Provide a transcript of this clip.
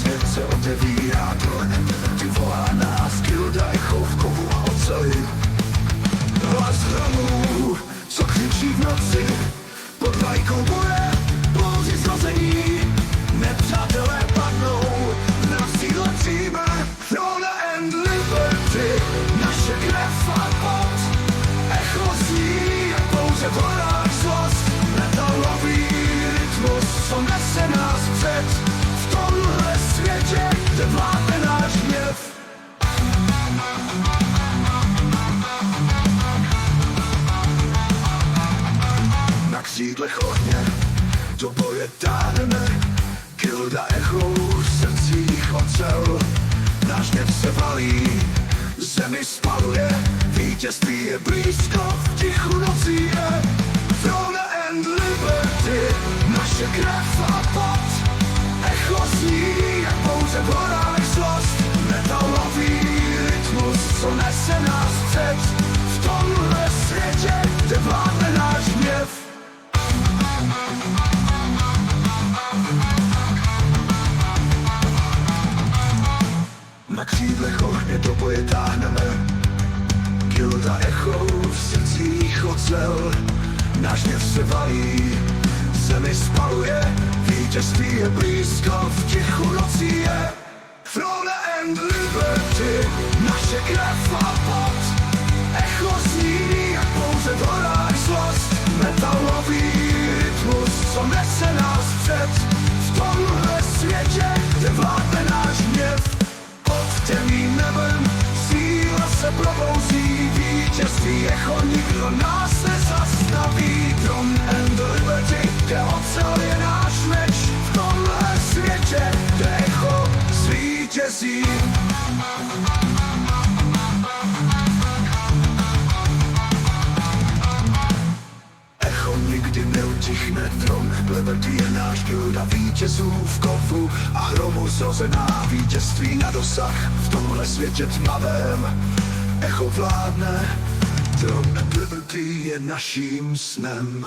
Serce otevírá to, ty volá nás, Gilda Echo v kovu a oceli. Hlas hromů, co křičí v noci, pod vlajkou boje, bouři zrození. Nepřátelé padnou, na sídle přijme Throne and Liberty. Naše krev a pot, echo zní, jak bouře v horách zlost. Metalový rytmus, co nese nás před. V tomhle světě, kde vládne náš hněv. Na křídlech ohně do boje táhneme, Gilda Echo v srdcích ocel. Náš hněv se valí, zemi spaluje, vítězství je blízko, v tichu nocí je. Throne and Liberty, naše krev a pot, echo zní, jak bouře v horách zlost. Metalový rytmus, co nese nás před. V tomhle světě, kde vládne náš hněv. Na křídlech ohně do boje táhneme, Gilda Echo v srdcích ocel. Náš hněv se valí, zemi spaluje, vítězství je blízko, v tichu nocí je. Throne and Liberty, naše krev a pot, echo zní, jak bouře v horách zlost. Metalový rytmus, co nese nás před. V tomhle světě, kde vládne náš hněv. Pod temným nebem síla se probouzí, vítězství echo, nikdo nás nezastaví. Throne and Liberty, kde ocel je náš meč. V tomhle světě, kde echo zvítězí. Echo nikdy neutichne, Throne and Liberty je náš, Gilda vítězů v kovu a hromu zrozená, vítězství na dosah. V tomhle světě tmavém echo vládne, Throne and Liberty je naším snem.